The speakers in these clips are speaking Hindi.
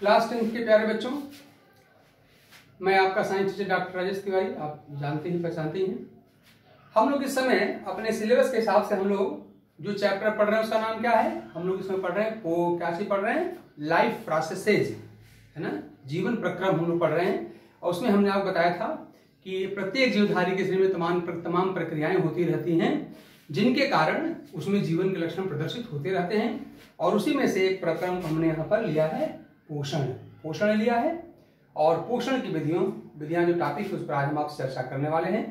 क्लास 10 के प्यारे बच्चों, मैं आपका science teacher doctor Rajesh Tiwari, आप जानते ही पहचानते ही हैं। हम लोग इस समय अपने सिलेबस के हिसाब से हम लोग जो चैप्टर पढ़ रहे हैं उसका नाम क्या है? हम लोग इसमें पढ़ रहे हैं क्या चीज पढ़ रहे हैं? लाइफ प्रोसेसेज, है ना, जीवन प्रक्रम हम लोग पढ़ रहे हैं। और उसमें हमने आपको बताया था कि प्रत्येक जीवधारी के शरीर में तमाम प्रक्रियाएं होती रहती हैं जिनके कारण उसमें जीवन के लक्षण प्रदर्शित होते रहते हैं। और उसी में से एक प्रक्रम हमने यहाँ पर लिया है पोषण लिया है। और पोषण की विधियां जो टॉपिक है उस पर आज हम आपसे चर्चा करने वाले हैं।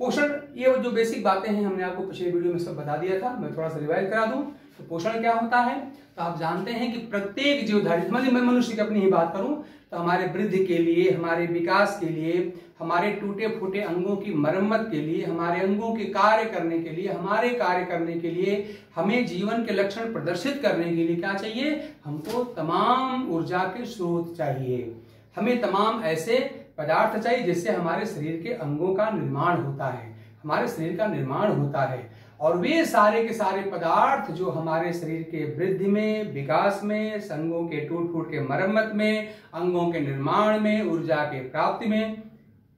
पोषण, ये जो बेसिक बातें हैं हमने आपको पिछले वीडियो में सब बता दिया था, मैं थोड़ा सा रिवाइज करा दूं। तो पोषण क्या होता है? तो आप जानते हैं कि प्रत्येक जीवधारी, समझिए मैं मनुष्य की अपनी ही बात करूं तो हमारे वृद्धि के लिए, हमारे विकास के लिए, हमारे टूटे फूटे अंगों की मरम्मत के लिए, हमारे अंगों के कार्य करने के लिए, हमारे कार्य करने के लिए, हमें जीवन के लक्षण प्रदर्शित करने के लिए क्या चाहिए? हमको तमाम ऊर्जा के स्रोत चाहिए। हमें तमाम ऐसे पदार्थ चाहिए जिससे हमारे शरीर के अंगों का निर्माण होता है, हमारे शरीर का निर्माण होता है। और वे सारे के सारे पदार्थ जो हमारे शरीर के वृद्धि में, विकास में, अंगों के टूट फूट के मरम्मत में, अंगों के निर्माण में, ऊर्जा के प्राप्ति में,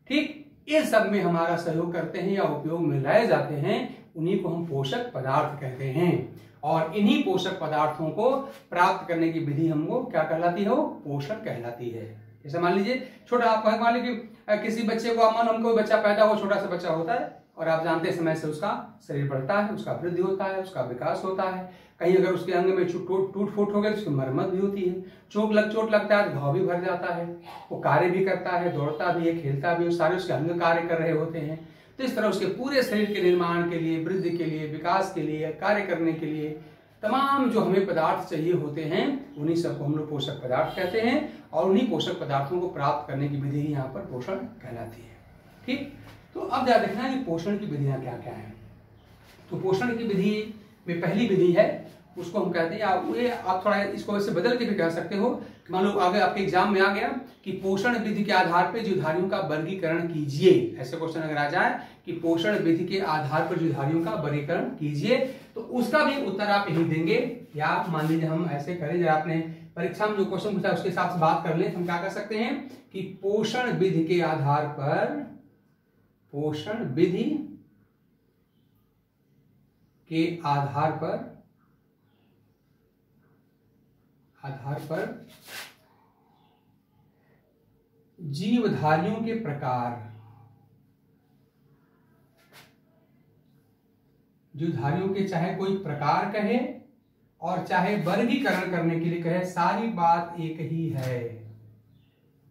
ठीक इन सब में हमारा सहयोग करते हैं या उपयोग में लाए जाते हैं, उन्हीं को हम पोषक पदार्थ कहते हैं। और इन्हीं पोषक पदार्थों को प्राप्त करने की विधि हमको क्या कहलाती है? वो पोषण कहलाती है। जैसे मान लीजिए छोटा, आप मान लीजिए किसी बच्चे को, कोई बच्चा पैदा हो, छोटा सा बच्चा होता है और आप जानते हैं समय से उसका शरीर बढ़ता है, उसका वृद्धि होता है, उसका विकास होता है। कहीं अगर उसके अंग में टूट फूट हो गया तो उसकी मरम्मत भी होती है। चोट लगता है तो घाव भी भर जाता है। वो कार्य भी करता है, दौड़ता भी है, खेलता भी है, सारे उसके अंग कार्य कर रहे होते हैं। तो इस तरह उसके पूरे शरीर के निर्माण के लिए, वृद्धि के लिए, विकास के लिए, कार्य करने के लिए तमाम जो हमें पदार्थ चाहिए होते हैं, उन्हीं सबको हम लोग पोषक पदार्थ कहते हैं। और उन्हीं पोषक पदार्थों को प्राप्त करने की विधि यहाँ पर पोषण कहलाती है। ठीक, तो अब क्या देखना है कि पोषण की विधियां क्या क्या है। तो पोषण की विधि में पहली विधि है, उसको हम कहते हैं, आप थोड़ा इसको वैसे बदल के भी कह सकते हो। मान लो आगे आपके एग्जाम में आ गया कि पोषण विधि के आधार पर जीवधारियों का वर्गीकरण कीजिए, ऐसे क्वेश्चन अगर आ जाए कि पोषण विधि के आधार पर जीवधारियों का वर्गीकरण कीजिए, तो उसका भी उत्तर आप यही देंगे। या मान लीजिए हम ऐसे करें, जब आपने परीक्षा में जो क्वेश्चन पूछा उसके हिसाब से बात कर ले, हम क्या कर सकते हैं कि पोषण विधि के आधार पर, पोषण विधि के आधार पर जीवधारियों के प्रकार, जीवधारियों के चाहे कोई प्रकार कहे और चाहे वर्गीकरण करने के लिए कहे, सारी बात एक ही है।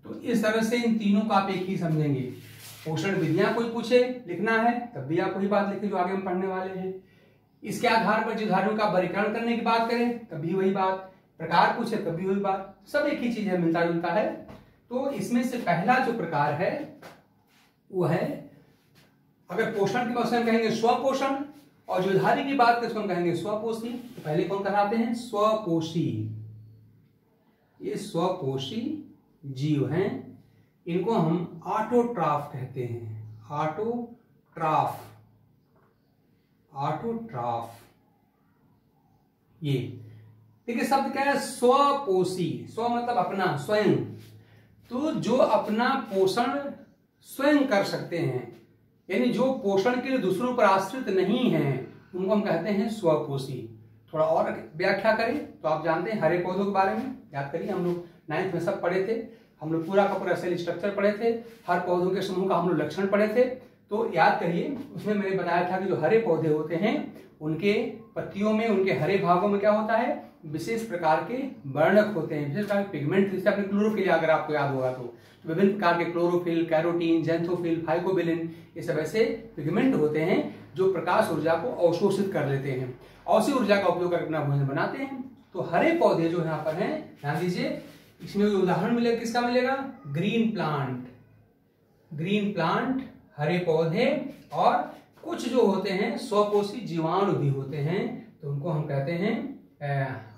तो इस तरह से इन तीनों का आप एक ही समझेंगे। पोषण विधियां कोई पूछे लिखना है तब भी आप वही बात लिखें जो आगे हम पढ़ने वाले हैं। इसके आधार पर जीवधारियों का वर्गीकरण करने की बात करें तब भी वही बात, प्रकार पूछे तब भी वही बात, सब एक ही चीज है, मिलता जुलता है। तो इसमें से पहला जो प्रकार है वो है, अगर पोषण की बात कहेंगे स्वपोषण, और जीवधारी की बात करें तो हम कहेंगे स्वपोषी। तो पहले कौन कहलाते हैं? स्वपोषी। ये स्वपोषी जीव हैं, इनको हम ऑटोट्रॉफ कहते हैं। ऑटोट्रॉफ ये देखिए शब्द क्या है? स्वपोषी। स्व मतलब अपना, स्वयं। तो जो अपना पोषण स्वयं कर सकते हैं, यानी जो पोषण के लिए दूसरों पर आश्रित नहीं है, उनको हम कहते हैं स्वपोषी। थोड़ा और व्याख्या करें तो आप जानते हैं हरे पौधों के बारे में, याद करिए हम लोग 9th में सब पढ़े थे, हम लोग पूरा का पूरा सेल स्ट्रक्चर पढ़े थे, हर पौधों के समूह का हम लोग लक्षण पढ़े थे। तो याद करिए उसमें मैंने बताया था कि जो हरे पौधे होते हैं उनके पत्तियों में, उनके हरे भागों में क्या होता है? विशेष प्रकार के वर्णक होते हैं, विशेष प्रकार के पिगमेंट। जैसे आपने क्लोरोफिल अगर आपको याद होगा तो विभिन्न प्रकार के क्लोरोफिल, कैरोटीन, जेंथोफिल, फाइकोबिलिन, ये सब ऐसे पिगमेंट होते हैं जो प्रकाश ऊर्जा को अवशोषित कर लेते हैं और उसी ऊर्जा का उपयोग करके अपना भोजन बनाते हैं। तो हरे पौधे जो यहाँ पर हैं, ध्यान दीजिए, इसमें उदाहरण मिलेगा, किसका मिलेगा? Green plant. ग्रीन प्लांट, हरे पौधे, और कुछ जो होते हैं स्वपोषी जीवाणु भी होते हैं, तो उनको हम कहते हैं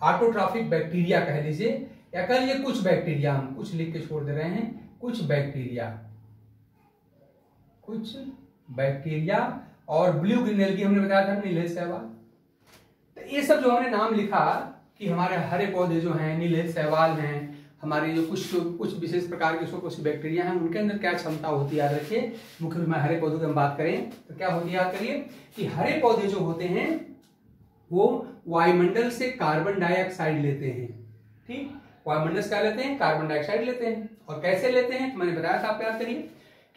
ऑटोट्रॉफिक बैक्टीरिया कह लीजिए, या कह लीजिए कुछ बैक्टीरिया। हम कुछ लिख के छोड़ दे रहे हैं, कुछ बैक्टीरिया। और ब्लू ग्रीन एल्गी हमने बताया था, नीले शैवाल। तो ये सब जो हमने नाम लिखा कि हमारे हरे पौधे जो हैं, नीले शैवाल हैं, हमारे जो कुछ विशेष प्रकार के कुछ बैक्टीरिया हैं उनके अंदर क्या क्षमता होती है, याद रखिए। मुख्य रूप में हरे पौधों की हम बात करें तो क्या होती है, याद करिए कि हरे पौधे जो होते हैं वो वायुमंडल से कार्बन डाइऑक्साइड लेते हैं। ठीक, वायुमंडल से क्या लेते हैं, कार्बन डाइऑक्साइड लेते हैं। और कैसे लेते हैं, तो मैंने बताया था, आप याद करिए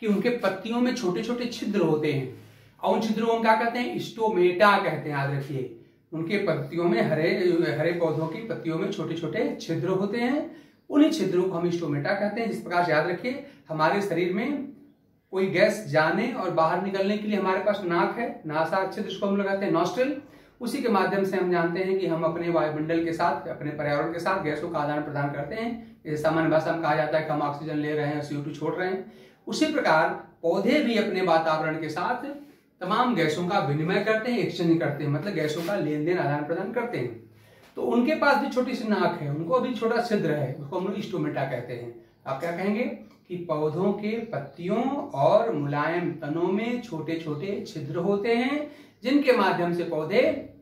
कि उनके पत्तियों में छोटे छोटे छिद्र होते हैं और उन छिद्रों को क्या कहते हैं, स्टोमेटा कहते हैं, याद रखिए। उनके पत्तियों में हरे पौधों की पत्तियों में छोटे छोटे छिद्र होते हैं, उन्हीं छिद्रों को हम स्टोमेटा कहते हैं। जिस प्रकार से याद रखिए हमारे शरीर में कोई गैस जाने और बाहर निकलने के लिए हमारे पास नाक है, नासा छिद्र जिसको हम लगाते हैं नॉस्ट्रिल, उसी के माध्यम से हम जानते हैं कि हम अपने वायुमंडल के साथ, अपने पर्यावरण के साथ गैसों का आदान प्रदान करते हैं। जैसे सामान्य भाषा में कहा जाता है कि हम ऑक्सीजन ले रहे हैं और CO2 छोड़ रहे हैं, उसी प्रकार पौधे भी अपने वातावरण के साथ तमाम गैसों का विनिमय करते हैं, एक्सचेंज करते हैं, मतलब गैसों का लेन देन आदान प्रदान करते हैं। तो उनके पास भी छोटी सी नाक है, उनको भी छोटा छिद्र है, उसको हम लोग स्टोमेटा कहते हैं। आप क्या कहेंगे कि पौधों के पत्तियों और मुलायम तनों में छोटे छोटे छिद्र होते हैं जिनके माध्यम से पौधे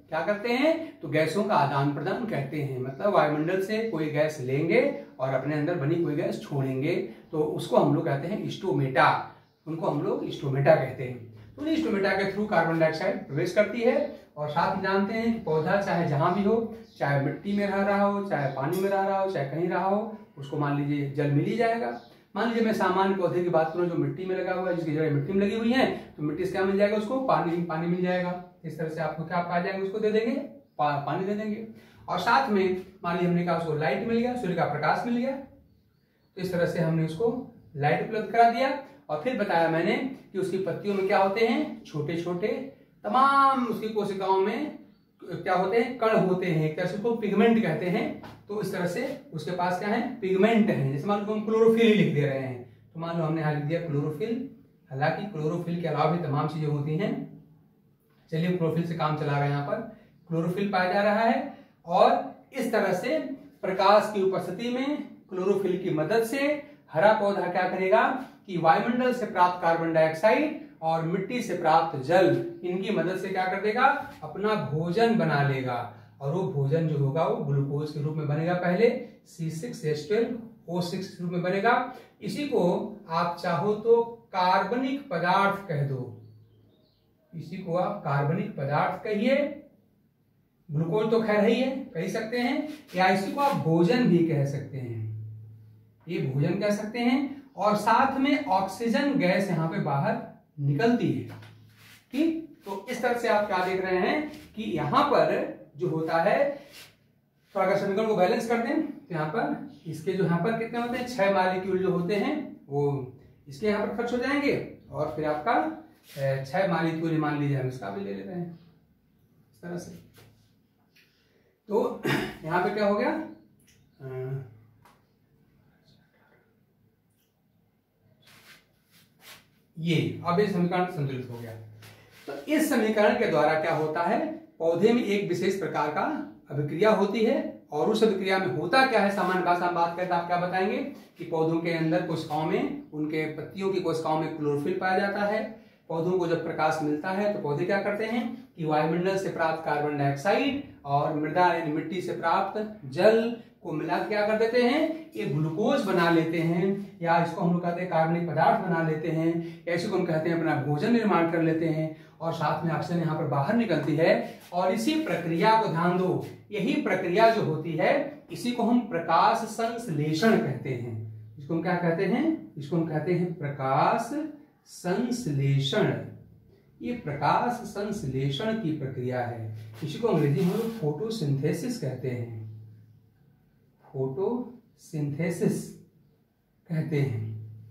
क्या करते हैं, तो गैसों का आदान प्रदान करते हैं। मतलब वायुमंडल से कोई गैस लेंगे और अपने अंदर बनी कोई गैस छोड़ेंगे, तो उसको हम लोग कहते हैं स्टोमेटा, उनको हम लोग स्टोमेटा कहते हैं। तो स्टोमेटा के थ्रू कार्बन डाइऑक्साइड प्रवेश करती है। और साथ में जानते हैं कि पौधा चाहे जहां भी हो, चाहे मिट्टी में रह रहा हो, चाहे पानी में रह रहा हो, चाहे कहीं रहा हो, उसको मान लीजिए जल मिल ही जाएगा। मान लीजिए मैं सामान्य पौधे की बात करूं जो मिट्टी में लगा हुआ है, जिसकी जड़ें मिट्टी में लगी हुई हैं, तो मिट्टी से क्या मिल जाएगा, उसको पानी मिल जाएगा। इस तरह से आपको क्या पा जाएंगे, उसको दे देंगे, पानी दे देंगे। और साथ में मान लीजिए हमने कहा उसको लाइट मिल गया, सूर्य का प्रकाश मिल गया, तो इस तरह से हमने उसको लाइट उपलब्ध करा दिया। और फिर बताया मैंने कि उसकी पत्तियों में क्या होते हैं, छोटे छोटे तमाम उसकी कोशिकाओं में क्या होते हैं, कण होते हैं, एक तरह से उसको पिगमेंट कहते हैं। तो इस तरह से उसके पास क्या है, पिगमेंट है। जैसे मान लो हम क्लोरोफिल लिख दे रहे हैं, तो मान लो हमने यहाँ लिख दिया क्लोरोफिल, हालांकि क्लोरोफिल के अलावा भी तमाम चीजें होती हैं। चलिए क्लोरोफिल से काम चला रहे हैं, यहाँ पर क्लोरोफिल पाया जा रहा है। और इस तरह से प्रकाश की उपस्थिति में क्लोरोफिल की मदद से हरा पौधा क्या करेगा कि वायुमंडल से प्राप्त कार्बन डाइऑक्साइड और मिट्टी से प्राप्त जल, इनकी मदद से क्या कर देगा, अपना भोजन बना लेगा। और वो भोजन जो होगा वो ग्लूकोज के रूप में बनेगा, पहले C6H12O6 के रूप में बनेगा। इसी को आप चाहो तो कार्बनिक पदार्थ कह दो, इसी को आप कार्बनिक पदार्थ कहिए, ग्लूकोज तो खैर ही है, कह सकते हैं, या इसी को आप भोजन भी कह सकते हैं, ये भोजन कह सकते हैं। और साथ में ऑक्सीजन गैस यहाँ पे बाहर निकलती है। ठीक, तो इस तरह से आप क्या देख रहे हैं कि यहाँ पर जो होता है, तो अगर समीकरण को बैलेंस कर दें तो यहाँ पर इसके जो यहाँ पर कितने होते हैं, 6 मॉलिक्यूल जो होते हैं वो इसके यहाँ पर खर्च हो जाएंगे। और फिर आपका 6 मॉलिक्यूल मान लीजिए हम इसका भी ले लेते हैं इस तरह से। तो यहाँ पे क्या हो गया, ये अब ये समीकरण संतुलित हो गया। तो इस समीकरण के द्वारा क्या होता है, पौधे में एक विशेष प्रकार का अभिक्रिया होती है। और उस अभिक्रिया में होता क्या है, सामान्य भाषा में बात करें तो आप क्या बताएंगे कि पौधों के अंदर कोशिकाओं में, उनके पत्तियों की कोशिकाओं में क्लोरोफिल पाया जाता है। पौधों को जब प्रकाश मिलता है तो पौधे क्या करते हैं कि वायुमंडल से प्राप्त कार्बन डाइऑक्साइड और मृदा यानी मिट्टी से प्राप्त जल को मिला क्या कर देते हैं, ये ग्लूकोज बना लेते हैं, या इसको हम लोग कहते हैं कार्बनिक पदार्थ बना लेते हैं, या इसको हम कहते हैं अपना भोजन निर्माण कर लेते हैं। और साथ में ऑक्सीजन यहाँ पर बाहर निकलती है। और इसी प्रक्रिया को ध्यान दो, यही प्रक्रिया जो होती है इसी को हम प्रकाश संश्लेषण कहते हैं। इसको हम क्या कहते हैं, इसको हम कहते हैं प्रकाश संश्लेषण। ये प्रकाश संश्लेषण की प्रक्रिया है, इसी को अंग्रेजी में फोटोसिंथेसिस कहते हैं, फोटोसिंथेसिस कहते हैं।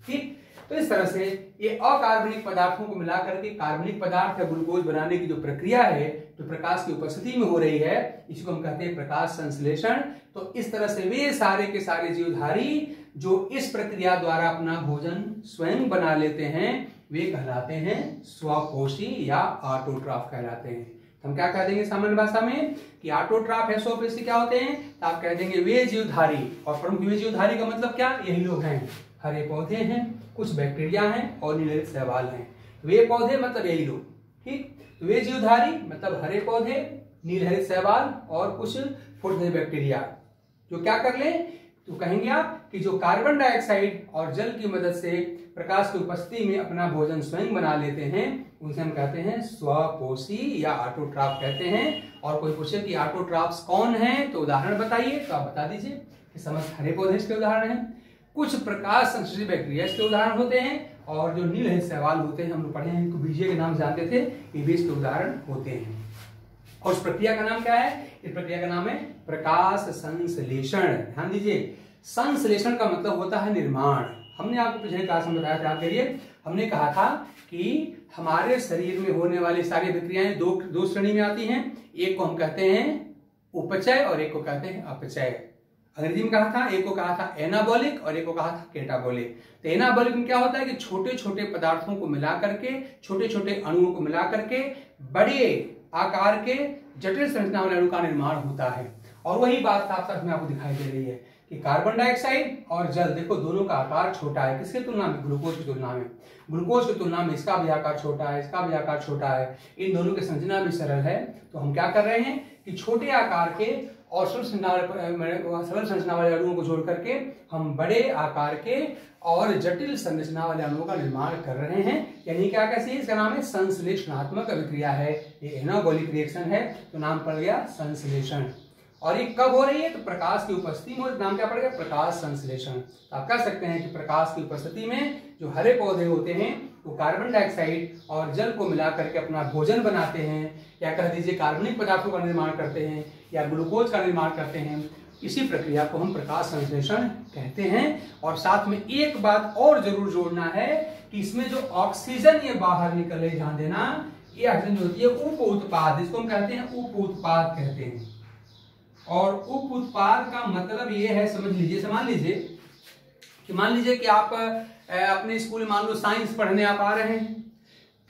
ठीक, तो इस तरह से ये अकार्बनिक पदार्थों को मिलाकर के कार्बनिक पदार्थ या ग्लूकोज बनाने की जो प्रक्रिया है, जो प्रकाश की उपस्थिति में हो रही है, इसी को हम कहते हैं प्रकाश संश्लेषण। तो इस तरह से वे सारे के सारे जीवधारी जो इस प्रक्रिया द्वारा अपना भोजन स्वयं बना लेते हैं, वे कहलाते हैं स्वपोषी या ऑटोट्रॉफ कहलाते हैं। हम क्या कह देंगे सामान्य भाषा में कि ऑटोट्रॉफ है, स्वपोषी क्या होते हैं, तो आप कह देंगे वे जीवधारी। और प्रमुख वे जीवधारी का मतलब क्या, यही लोग हैं, हरे पौधे हैं, कुछ बैक्टीरिया हैं और नीलहरित शैवाल हैं। वे पौधे मतलब यही लोग। ठीक, तो वे जीवधारी मतलब हरे पौधे, नीलहरित शैवाल और कुछ फूडधारी बैक्टीरिया, जो क्या कर ले, तो कहेंगे आप कि जो कार्बन डाइऑक्साइड और जल की मदद से प्रकाश की उपस्थिति में अपना भोजन स्वयं बना लेते हैं उनसे हम कहते हैं स्वपोषी या ऑटोट्रॉफ कहते हैं। और कोई पूछे कि ऑटोट्रॉफ्स कौन है तो उदाहरण बताइए, तो आप बता दीजिए कि समस्त हरे पौधे इसके उदाहरण हैं, कुछ प्रकाश संश्लेषी बैक्टीरिया इसके उदाहरण होते हैं, और जो नील शैवाल होते हैं हम लोग पढ़े हैं, इनको बीजे के नाम जानते थे, ये भी इसके उदाहरण होते हैं। और उस प्रक्रिया का नाम क्या है? इस प्रक्रिया का नाम है प्रकाश संश्लेषण। ध्यान दीजिए, संश्लेषण का मतलब होता है निर्माण। हमने आपको पिछले क्लास में बताया था, याद करिए, हमने कहा था कि हमारे शरीर में होने वाली सारी प्रक्रियाएं दो श्रेणी में आती हैं। एक को हम कहते हैं उपचय और एक को कहते हैं अपचय। अंग्रेजी में कहा था, एक को कहा था एनाबॉलिक और एक को कहा था केटाबॉलिक। तो एनाबॉलिक में क्या होता है कि छोटे छोटे पदार्थों को मिला करके, छोटे छोटे अणुओं को मिला करके बड़े आकार के जटिल संरचना वाले अणु का निर्माण होता है। और वही बात साफ साफ में आपको दिखाई दे रही है कि कार्बन डाइऑक्साइड और जल, देखो दोनों का आकार छोटा है। किसके तुलना में? ग्लूकोज की तुलना में। ग्लूकोज की तुलना में इसका भी आकार छोटा है, इसका भी आकार छोटा है, इन दोनों की संरचना भी सरल है। तो हम क्या कर रहे हैं कि छोटे आकार के और सरल संरचना वाले अणुओं को जोड़ करके हम बड़े आकार के और जटिल संरचना वाले अणुओं का निर्माण कर रहे हैं। यानी क्या कैसे? इसका नाम है संश्लेषणात्मक अभिक्रिया है, ये एनाबॉलिक रिएक्शन है, तो नाम पड़ गया संश्लेषण। और ये कब हो रही है? तो प्रकाश की उपस्थिति में, नाम क्या पड़ेगा? प्रकाश संश्लेषण। तो आप कह सकते हैं कि प्रकाश की उपस्थिति में जो हरे पौधे होते हैं वो कार्बन डाइऑक्साइड और जल को मिला करके अपना भोजन बनाते हैं, या कह दीजिए कार्बनिक पदार्थों का निर्माण करते हैं, या ग्लूकोज का निर्माण करते हैं। इसी प्रक्रिया को हम प्रकाश संश्लेषण कहते हैं। और साथ में एक बात और जरूर जोड़ना है कि इसमें जो ऑक्सीजन ये बाहर निकले, ध्यान देना, ये ऑक्सीजन जो होती है उप उत्पाद, इसको हम कहते हैं उप उत्पाद कहते हैं। और उप उत्पाद का मतलब ये है, समझ लीजिए, मान लीजिए कि आप अपने स्कूल में मान लो साइंस पढ़ने आप आ रहे हैं।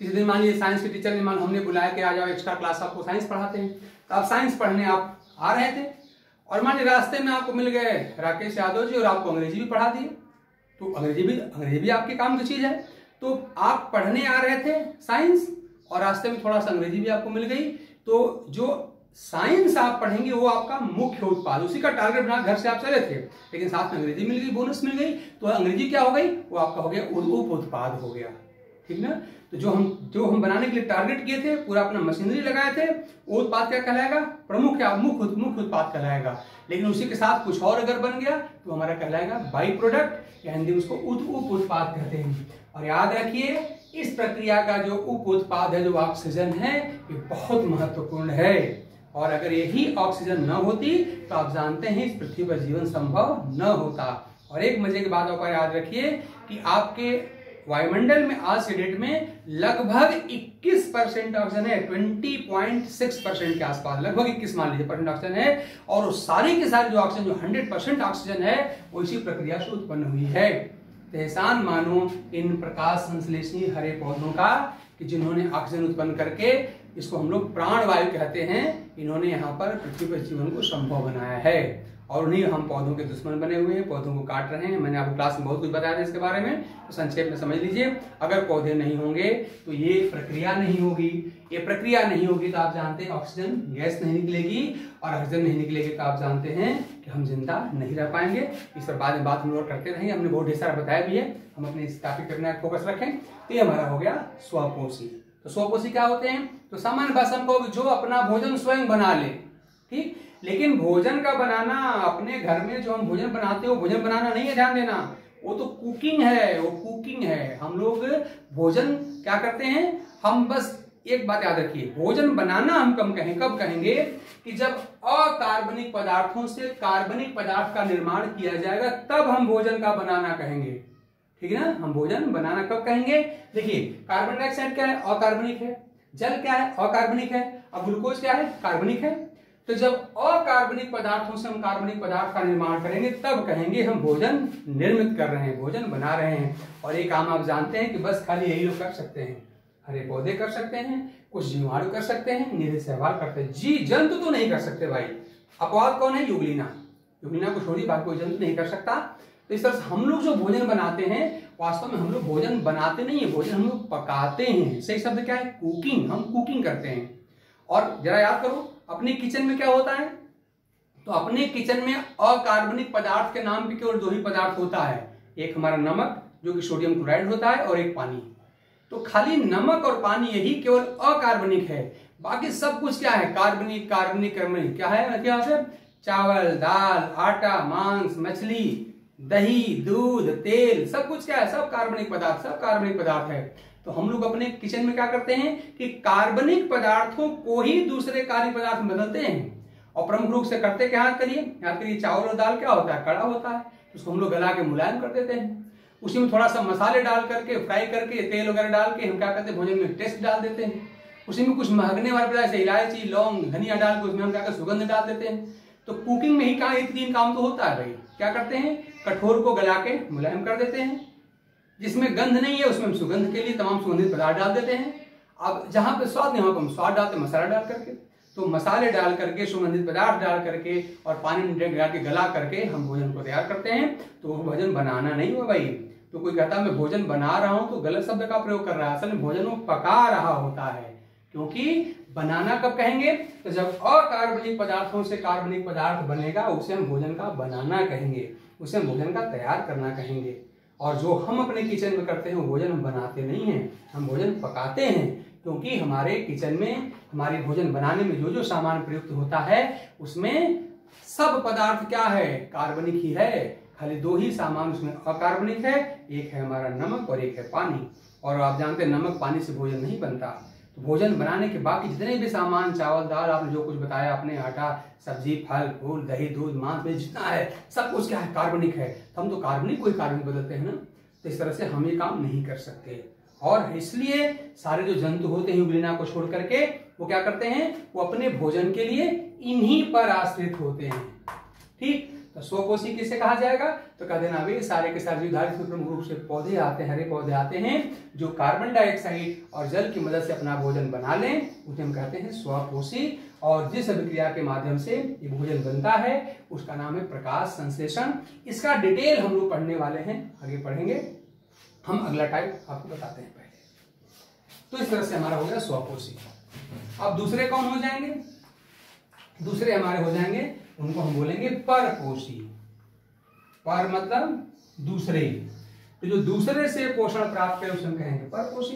किसी दिन मान लीजिए साइंस के टीचर ने हमने बुलाया कि आ जाओ एक्स्ट्रा क्लास, आपको साइंस पढ़ाते हैं। तो आप साइंस पढ़ने आप आ रहे थे और मान लीजिए रास्ते में आपको मिल गए राकेश यादव जी और आपको अंग्रेजी भी पढ़ा दिए। तो अंग्रेजी भी आपके काम की चीज है। तो आप पढ़ने आ रहे थे साइंस और रास्ते में थोड़ा सा अंग्रेजी भी आपको मिल गई। तो जो साइंस आप पढ़ेंगे वो आपका मुख्य उत्पाद, उसी का टारगेट बना घर से आप चले थे, लेकिन साथ में अंग्रेजी मिल गई, बोनस मिल गई, तो अंग्रेजी क्या हो गई? वो आपका हो गया उप उत्पाद हो गया। ठीक ना? तो जो हम बनाने के लिए टारगेट किए थे, पूरा अपना मशीनरी लगाए थे, वो उत्पाद क्या कहलाएगा? प्रमुख या मुख्य उत्पाद कहलाएगा। लेकिन उसी के साथ कुछ और अगर बन गया तो हमारा कहलाएगा बाई प्रोडक्ट, या हिंदी में उसको उप उत्पाद कहते हैं। और याद रखिए, इस प्रक्रिया का जो उप उत्पाद है, जो ऑक्सीजन है, ये बहुत महत्वपूर्ण है। और अगर यही ऑक्सीजन न होती तो आप जानते हैं इस पृथ्वी पर जीवन संभव न होता। और एक मजे की बात आप याद रखिए कि आपके वायुमंडल में आज के डेट में लगभग 21% ऑक्सीजन है, 20.6% के आसपास, लगभग 21 मान लीजिए % ऑक्सीजन है। और सारी की सारी जो ऑक्सीजन, जो 100% ऑक्सीजन है, वो इसी प्रक्रिया से उत्पन्न हुई है। तो एहसान मानो इन प्रकाश संश्लेषी हरे पौधों का कि जिन्होंने ऑक्सीजन उत्पन्न करके, इसको हम लोग प्राणवायु कहते हैं, इन्होंने यहाँ पर पृथ्वी पर जीवन को संभव बनाया है। और उन्हीं हम पौधों के दुश्मन बने हुए हैं, पौधों को काट रहे हैं। मैंने आपको क्लास में बहुत कुछ बताया था इसके बारे में, तो संक्षेप में समझ लीजिए। अगर पौधे नहीं होंगे तो ये प्रक्रिया नहीं होगी। ये प्रक्रिया नहीं होगी तो आप जानते हैं ऑक्सीजन गैस नहीं निकलेगी, और ऑक्सीजन नहीं निकलेगी तो आप जानते हैं कि हम जिंदा नहीं रह पाएंगे। इस पर बाद में बात हम लोग करते रहेंगे, हमने बहुत ढेर सारा बताया भी है। हम अपने इस टॉपिक पर अपना फोकस रखें। तो ये हमारा हो गया स्वपोषी। तो स्वपोषी क्या होते हैं? तो सामान्य भाषा में कहो जो अपना भोजन स्वयं बना ले। ठीक, लेकिन भोजन का बनाना, अपने घर में जो हम भोजन बनाते हैं वो भोजन बनाना नहीं है, ध्यान देना, वो तो कुकिंग है, वो कुकिंग है। हम लोग भोजन क्या करते हैं? हम बस एक बात याद रखिए, भोजन बनाना हम कब कहेंगे कि जब अकार्बनिक पदार्थों से कार्बनिक पदार्थ का निर्माण किया जाएगा, तब हम भोजन का बनाना कहेंगे। ठीक है ना? हम भोजन बनाना कब कहेंगे? देखिए, कार्बन डाइऑक्साइड क्या है? अकार्बनिक है। जल क्या है? अकार्बनिक है। अब ग्लूकोज क्या है? कार्बनिक है। तो जब अकार्बनिक पदार्थों से हम कार्बनिक पदार्थ का निर्माण करेंगे, तब कहेंगे हम भोजन निर्मित कर रहे हैं, भोजन बना रहे हैं। और ये काम आप जानते हैं कि बस खाली यही लोग कर सकते हैं। हरे पौधे कर सकते हैं, कुछ जीवाणु कर सकते हैं, नीले शैवाल करते हैं, जी जंतु तो नहीं कर सकते भाई। अपवाद कौन है? युगलिना। युगलिना को छोड़िए, बाकी कोई जंतु नहीं कर सकता। तो इस तरह से हम लोग जो भोजन बनाते हैं, वास्तव में हम लोग भोजन बनाते नहीं है, भोजन हम लोग पकाते हैं। सही शब्द क्या है? कुकिंग। हम कुकिंग करते हैं। और जरा याद करो, अपने किचन में क्या होता है? तो अपने किचन में अकार्बनिक पदार्थ के नाम पे केवल 2 ही पदार्थ होता है, एक हमारा नमक जो कि सोडियम क्लोराइड होता है और एक पानी। तो खाली नमक और पानी यही केवल अकार्बनिक है, बाकी सब कुछ क्या है, कार्बनिक कार्बनिक कार्बनिक। क्या है इतिहास है, चावल, दाल, आटा, मांस, मछली, दही, दूध, तेल, सब कुछ क्या है, सब कार्बनिक पदार्थ, सब कार्बनिक पदार्थ है। तो हम लोग अपने किचन में क्या करते हैं कि कार्बनिक पदार्थों को ही दूसरे कार्बनिक पदार्थ में बदलते हैं। और प्रमुख रूप से करते क्या, याद करिए चावल और दाल क्या होता है, कड़ा होता है, उसको हम लोग गला के मुलायम कर देते हैं। उसी में थोड़ा सा मसाले डाल करके, फ्राई करके, तेल वगैरह डाल के हम क्या करते हैं, भोजन में टेस्ट डाल देते हैं। उसी में कुछ महकने वाले पदार्थ जैसे इलायची, लौंग, धनिया डाल के उसमें हम क्या करते हैं, सुगंध डाल देते हैं। तो कुकिंग में ही कहा 1-3 काम तो होता है भाई। क्या करते हैं, कठोर को गला के मुलायम कर देते हैं, जिसमें गंध नहीं है उसमें हम सुगंध के लिए तमाम सुगंधित पदार्थ डाल देते हैं। अब जहां पे स्वाद नहीं वहां पर हम स्वाद डालते हैं, मसाला डाल करके। तो मसाले डाल करके, सुगंधित पदार्थ डाल करके और पानी में डाल के गला करके हम भोजन को तैयार करते हैं। तो वो भोजन बनाना नहीं हुआ भाई। तो कोई कहता है मैं भोजन बना रहा हूं, तो गलत शब्द का प्रयोग कर रहा है। असल में भोजन वो पका रहा होता है, क्योंकि बनाना कब कहेंगे, तो जब अकार्बनिक पदार्थों से कार्बनिक पदार्थ बनेगा उसे हम भोजन का बनाना कहेंगे, उसे हम भोजन का तैयार करना कहेंगे। और जो हम अपने किचन में करते हैं वो भोजन हम बनाते नहीं हैं, हम भोजन पकाते हैं। क्योंकि हमारे किचन में हमारी भोजन बनाने में जो जो सामान प्रयुक्त होता है उसमें सब पदार्थ क्या है, कार्बनिक ही है। खाली 2 ही सामान उसमें अकार्बनिक है, एक है हमारा नमक और एक है पानी। और आप जानते हैं नमक पानी से भोजन नहीं बनता। तो भोजन बनाने के बाकी जितने भी सामान, चावल, दाल, आपने जो कुछ बताया, आपने आटा, सब्जी, फल, फूल, दही, दूध, मांस में जितना है सब कुछ क्या है, कार्बनिक है। तो हम तो कार्बनिक को ही कार्बनिक बदलते हैं ना। तो इस तरह से हम ये काम नहीं कर सकते। और इसलिए सारे जो जंतु होते हैं यूग्लिना को छोड़ करके वो क्या करते हैं, वो अपने भोजन के लिए इन्हीं पर आश्रित होते हैं। ठीक, तो स्वपोषी किसे कहा जाएगा, तो कह देना भाई सारे के सारे जीवधारी में प्रमुख रूप से पौधे आते हैं, हरे पौधे आते हैं जो कार्बन डाइऑक्साइड और जल की मदद से अपना भोजन बना लें, उसे हम कहते हैं स्वपोषी। और जिस अभिक्रिया के माध्यम से ये भोजन बनता है उसका नाम है प्रकाश संश्लेषण। इसका डिटेल हम लोग पढ़ने वाले हैं, आगे पढ़ेंगे हम। अगला टाइप आपको बताते हैं पहले। तो इस तरह से हमारा हो गया स्वपोषी। अब दूसरे कौन हो जाएंगे, दूसरे हमारे हो जाएंगे, उनको हम बोलेंगे परपोषी। पर मतलब दूसरे, तो जो दूसरे से पोषण प्राप्त करे उसे हम कहेंगे परपोषी।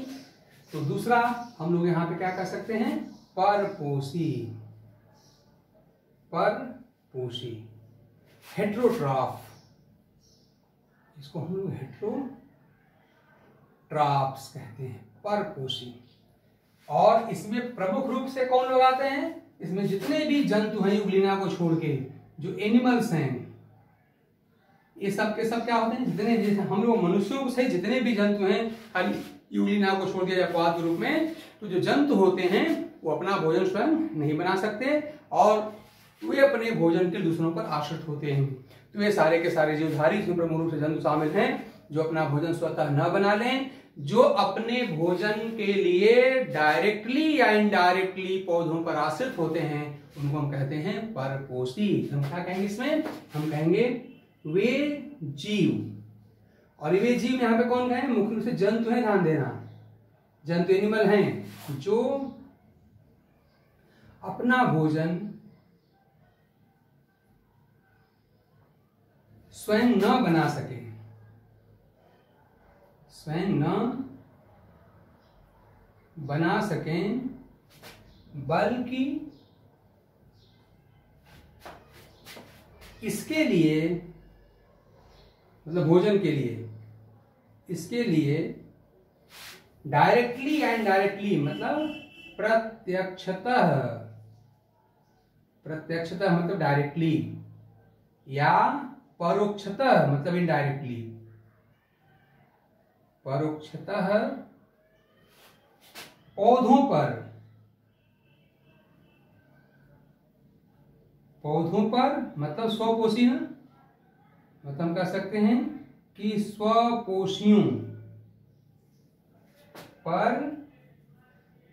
तो दूसरा हम लोग यहां पे क्या कर सकते हैं, परपोषी। परपोषी। हेट्रोट्रॉफ, इसको हम लोग हेट्रोट्रॉफ्स कहते हैं, परपोषी। और इसमें प्रमुख रूप से कौन लोग आते हैं, इसमें जितने भी जंतु हैं यूग्लिना को छोड़ के, जो एनिमल्स हैं, ये सब के सब क्या होते हैं, जितने हम लोग मनुष्यों से जितने भी जंतु हैं, खाली यूग्लिना को छोड़ दिया अपवाद के रूप में, तो जो जंतु होते हैं वो अपना भोजन स्वयं नहीं बना सकते और वे अपने भोजन के दूसरों पर आश्रित होते हैं। तो ये सारे के सारे जीवधारी इसमें प्रमुख रूप से जंतु शामिल हैं जो अपना भोजन स्वतः न बना लें, जो अपने भोजन के लिए डायरेक्टली या इनडायरेक्टली पौधों पर आश्रित होते हैं, उनको हम कहते हैं परपोषी। हम क्या कहेंगे इसमें, हम कहेंगे वे जीव। और वे जीव यहां पे कौन कहें, मुख्य रूप से जंतु हैं, ध्यान देना, जंतु एनिमल हैं जो अपना भोजन स्वयं न बना सके, स्वयं न बना सकें, बल्कि इसके लिए, मतलब भोजन के लिए, इसके लिए डायरेक्टली या इनडायरेक्टली, मतलब प्रत्यक्षतः, प्रत्यक्षतः मतलब डायरेक्टली, या परोक्षतः मतलब इनडायरेक्टली, परोक्षतः पौधों पर, पौधों पर मतलब स्वपोषी ना, मतलब हम कह सकते हैं कि स्वपोषियों पर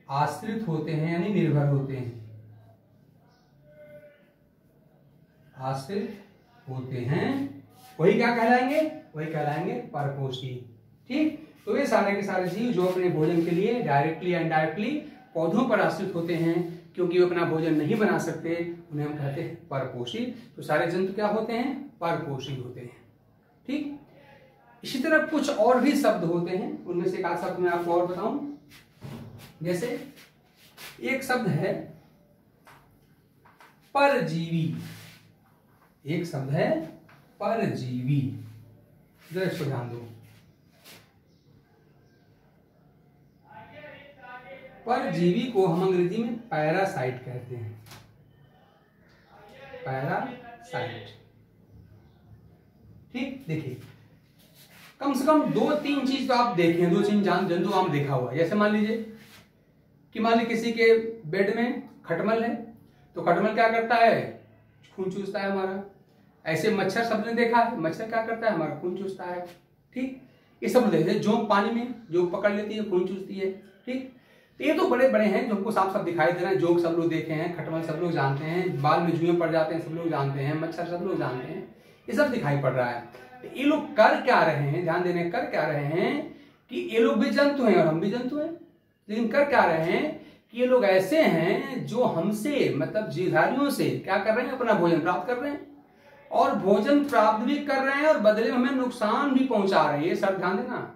आश्रित होते हैं, यानी निर्भर होते हैं, आश्रित होते हैं, वही क्या कहलाएंगे, वही कहलाएंगे परपोषी। ठीक, तो ये सारे के सारे जीव जो अपने भोजन के लिए डायरेक्टली या इनडायरेक्टली पौधों पर आश्रित होते हैं, क्योंकि वो अपना भोजन नहीं बना सकते, उन्हें हम कहते हैं परपोषी। तो सारे जंतु क्या होते हैं? परपोषी होते हैं। ठीक, इसी तरह कुछ और भी शब्द होते हैं, उनमें से एक आध शब्द मैं आपको और बताऊं। जैसे एक शब्द है परजीवी, एक शब्द है परजीवी, जरा इसको ध्यान दो। परजीवी को हम अंग्रेजी में पैरासाइट कहते हैं, पैरासाइट। ठीक, देखिए कम से कम 2-3 चीज तो आप देखें, 2-3 जंतु आप देखा हुआ है। जैसे मान लीजिए कि मान लीजिए किसी के बेड में खटमल है, तो खटमल क्या करता है? खून चूसता है हमारा। ऐसे मच्छर सबने देखा है, मच्छर क्या करता है? हमारा खून चूसता है। ठीक, ये सब देखते। जोंक पानी में जोंक पकड़ लेती है, खून चूसती है। ठीक, तो ये तो बड़े बड़े हैं जो हमको साफ साफ दिखाई दे रहे हैं। जोंक सब लोग देखे हैं, खटमल सब लोग जानते हैं, बाल में जुएं पड़ जाते हैं सब लोग जानते हैं, मच्छर सब लोग जानते हैं, ये सब दिखाई पड़ रहा है। तो ये लोग कर क्या रहे हैं? ध्यान देने, कर क्या रहे हैं कि ये लोग भी जंतु हैं और हम भी जंतु हैं, लेकिन कर क्या रहे हैं कि ये लोग ऐसे हैं जो हमसे मतलब जीवधारियों से क्या कर रहे हैं? अपना भोजन प्राप्त कर रहे हैं, और भोजन प्राप्त भी कर रहे हैं और बदले में हमें नुकसान भी पहुंचा रहे हैं। ये सब ध्यान देना,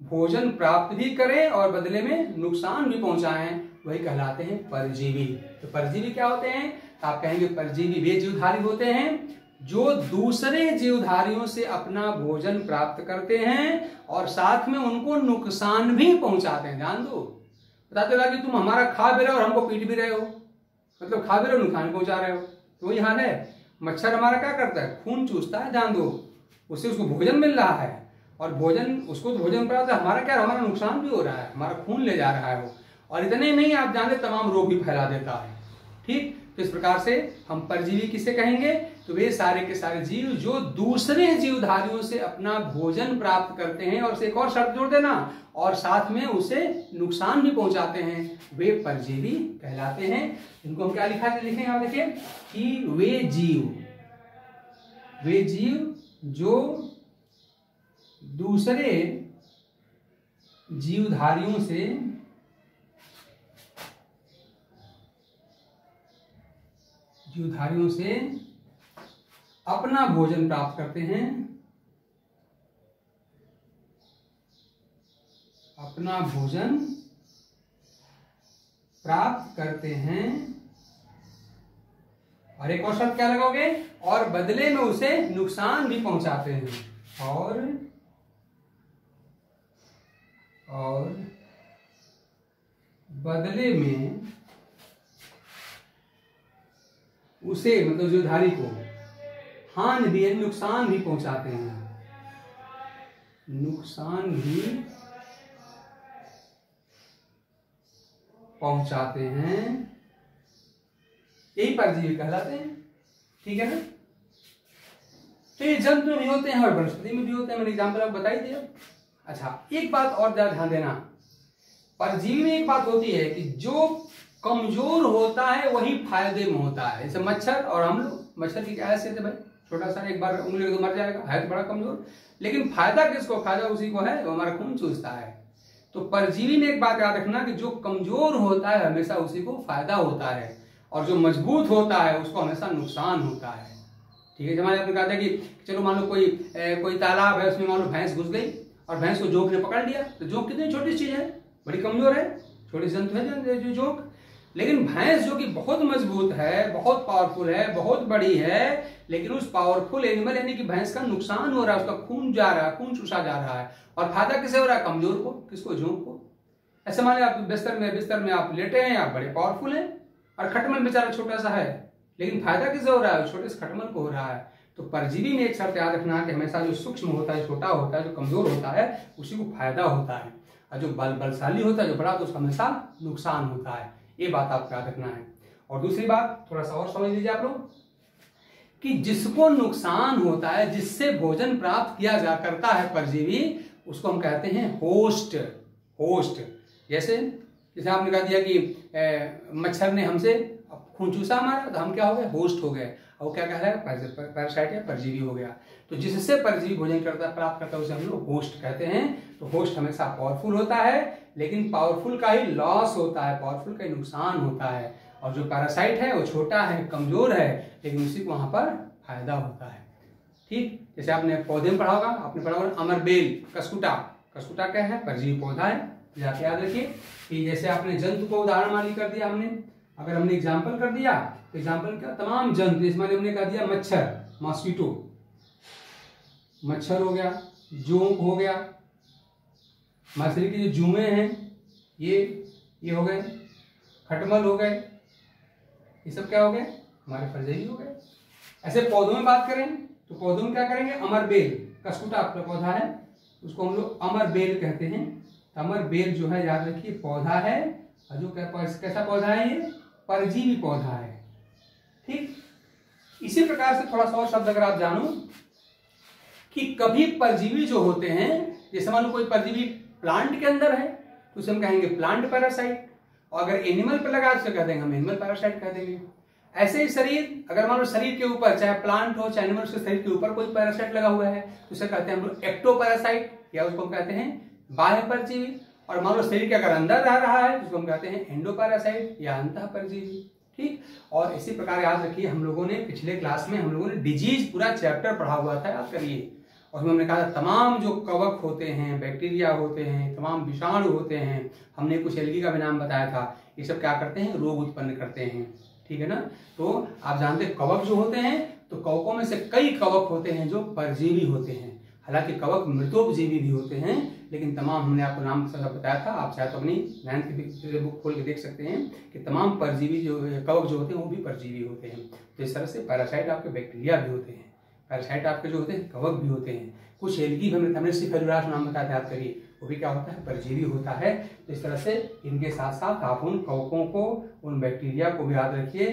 भोजन प्राप्त भी करें और बदले में नुकसान भी पहुंचाएं, वही कहलाते हैं परजीवी। तो परजीवी क्या होते हैं? तो आप कहेंगे परजीवी वे जीवधारी होते हैं जो दूसरे जीवधारियों से अपना भोजन प्राप्त करते हैं और साथ में उनको नुकसान भी पहुंचाते हैं। ध्यान दो, पता चला कि तुम हमारा खा भी रहे हो और हमको पीट भी रहे हो, मतलब खा भी रहे हो, नुकसान पहुंचा रहे हो। तो वही हाल है, मच्छर हमारा क्या करता है? खून चूसता है। ध्यान दो, उससे उसको भोजन मिल रहा है और भोजन उसको तो भोजन प्राप्त है, हमारा क्या, हमारा नुकसान भी हो रहा है, हमारा खून ले जा रहा है वो। और इतने नहीं, आप जानते तमाम रोग भी फैला देता है। ठीक, तो इस प्रकार से हम परजीवी किसे कहेंगे? तो वे सारे के सारे जीव जो दूसरे जीवधारियों से अपना भोजन प्राप्त करते हैं, और एक और शब्द जोड़ देना, और साथ में उसे नुकसान भी पहुंचाते हैं, वे परजीवी कहलाते हैं। इनको हम क्या लिखेंगे? आप देखिए कि वे जीव जो दूसरे जीवधारियों से अपना भोजन प्राप्त करते हैं, अपना भोजन प्राप्त करते हैं, और एक और शब्द क्या लगाओगे? और बदले में उसे नुकसान भी पहुंचाते हैं, और बदले में उसे मतलब जीवधारी को हानि भी, नुकसान भी पहुंचाते हैं, नुकसान भी पहुंचाते हैं, यही परजीवी कहलाते हैं। ठीक है ना? तो ये जंतु में भी होते हैं और वनस्पति में भी होते हैं, मैंने एग्जाम्पल आपको बता ही दिया। अच्छा, एक बात और ज्यादा ध्यान देना, परजीवी में एक बात होती है कि जो कमजोर होता है वही फायदे में होता है। जैसे मच्छर और हम लोग, मच्छर की क्या हैसियत है भाई? छोटा सा, एक बार उंगली तो मर जाएगा, है तो बड़ा कमजोर, लेकिन फायदा किसको? फायदा उसी को है, वो हमारा खून चूसता है। तो परजीवी में एक बात याद रखना कि जो कमजोर होता है हमेशा उसी को फायदा होता है, और जो मजबूत होता है उसको हमेशा नुकसान होता है। ठीक है, जब आपने कहा था कि चलो मान लो कोई तालाब है, उसमें मान लो भैंस घुस गई और भैंस को जोंक ने पकड़ लिया, तो जोंक कितनी छोटी चीज है, बड़ी कमजोर है, छोटी जंतु है जो जोंक। लेकिन भैंस जो कि बहुत मजबूत है, बहुत पावरफुल है, बहुत बड़ी है, लेकिन उस पावरफुल एनिमल यानी कि भैंस का नुकसान हो रहा है, उसका खून जा रहा है, खून चूसा जा रहा है, और फायदा किसे हो रहा है? कमजोर को। किसको? जोंक को। ऐसे माने आप बिस्तर में आप लेटे हैं, आप बड़े पावरफुल हैं, और खटमल बेचारा छोटा सा है, लेकिन फायदा किसे हो रहा है? छोटे से खटमल को हो रहा है। तो परजीवी में एक शर्त याद रखना है कि हमेशा जो सूक्ष्म होता है, छोटा होता है, जो कमजोर होता है, उसी को फायदा होता है, और जो बलशाली होता है, जो बड़ा, तो उसका हमेशा नुकसान होता है। ये बात आपको याद रखना है। और दूसरी बात थोड़ा सा और समझ लीजिए आप लोग, कि जिसको नुकसान होता है, जिससे भोजन प्राप्त किया जा करता है परजीवी, उसको हम कहते हैं होस्ट। जैसे आपने कहा दिया कि मच्छर ने हमसे खून चूसा हमारा, तो हम क्या हो गए? होस्ट हो गए। और वो क्या कह रहा है? पैरासाइट या परजीवी हो गया। तो जिससे परजीवी भोजन प्राप्त करता है उसे हम लोग होस्ट कहते हैं। तो होस्ट हमेशा पावरफुल होता है, लेकिन पावरफुल का ही लॉस होता है, पावरफुल का ही नुकसान होता है। और जो पैरासाइट है वो छोटा है, कमजोर है, लेकिन उसी को वहां पर फायदा होता है। ठीक, जैसे आपने पौधे में पढ़ा होगा, आपने पढ़ा होगा अमरबेल, कसकुटा। कसकुटा क्या है? परजीवी पौधा है। आप याद रखिए कि जैसे आपने जंतु को उदाहरण मान ली कर दिया हमने, अगर हमने एग्जाम्पल कर दिया तो एग्जाम्पल क्या, तमाम जंतु, इसमें हमने कह दिया मच्छर, मॉस्किटो, मच्छर हो गया, जोंक हो गया, मछली के जो जुए हैं ये हो गए, खटमल हो गए, ये सब क्या हो गए? हमारे परजीवी हो गए। ऐसे पौधों में बात करें तो पौधों में क्या करेंगे? अमरबेल, कसकुटा आपका पौधा है, उसको हम लोग अमरबेल कहते हैं। अमरबेल जो है याद रखिए पौधा है, और जो कैसा पौधा है? ये परजीवी पौधा है। ठीक, इसी प्रकार से थोड़ा सा और शब्द अगर आप जानो कि कभी परजीवी जो होते हैं, जैसे मान लो कोई परजीवी प्लांट के अंदर है तो उसे हम कहेंगे प्लांट पैरासाइट, और अगर एनिमल पर लगा तो कह देंगे हम एनिमल पैरासाइट कह देंगे। ऐसे ही शरीर, अगर मान लो शरीर के ऊपर चाहे प्लांट हो चाहे एनिमल, उसके शरीर के ऊपर कोई पैरासाइट लगा हुआ है तो उसे कहते हैं हम लोग एक्टोपैरासाइट, या उसको हम कहते हैं बाह्य परजीवी। और मान लो शरीर के अगर अंदर रह रहा है तो उसको हम कहते हैं एंडोपैरासाइट या अंतः परजीवी। ठीक, और इसी प्रकार याद रखिए हम लोगों ने पिछले क्लास में हम लोगों ने डिजीज पूरा चैप्टर पढ़ा हुआ था, याद करिए। और उसमें हमने कहा तमाम जो कवक होते हैं, बैक्टीरिया होते हैं, तमाम विषाणु होते हैं, हमने कुछ एल्गी का भी नाम बताया था, ये सब क्या करते हैं? रोग उत्पन्न करते हैं। ठीक है ना? तो आप जानते हैं कवक जो होते हैं, तो कवकों में से कई कवक होते हैं जो परजीवी होते हैं। हालांकि कवक मृतोपजीवी भी होते हैं, लेकिन तमाम हमने आपको नाम सब बताया था, आप चाहे तो अपनी 9th की बुक खोल के देख सकते हैं कि तमाम परजीवी जो कवक जो होते हैं वो भी परजीवी होते हैं। तो इस तरह से पैरासाइट आपके बैक्टीरिया भी होते हैं, पैरासाइट आपके जो होते हैं कवक भी होते हैं। कुछ एल्गी हमने सिफेरुलास नाम बताया था, याद करिए, वो भी क्या होता है? परजीवी होता है। तो इस तरह से इनके साथ साथ आप उन कवकों को, उन बैक्टीरिया को भी याद रखिए,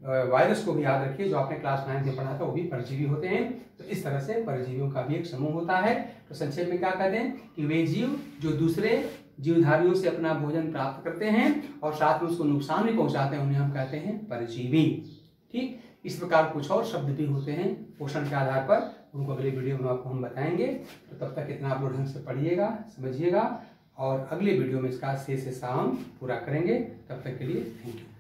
वायरस को भी याद रखिए, जो आपने क्लास 9 में पढ़ा था, वो भी परजीवी होते हैं। तो इस तरह से परजीवियों का भी एक समूह होता है। तो संक्षेप में क्या कहते हैं कि वे जीव जो दूसरे जीवधारियों से अपना भोजन प्राप्त करते हैं और साथ में उसको नुकसान भी पहुंचाते हैं, उन्हें हम कहते हैं परजीवी। ठीक, इस प्रकार कुछ और शब्द भी होते हैं पोषण के आधार पर, उनको अगले वीडियो में आपको हम बताएंगे। तो तब तक इतना आप लोग ढंग से पढ़िएगा, समझिएगा, और अगले वीडियो में इसका शेष हिस्सा हम पूरा करेंगे। तब तक के लिए थैंक यू।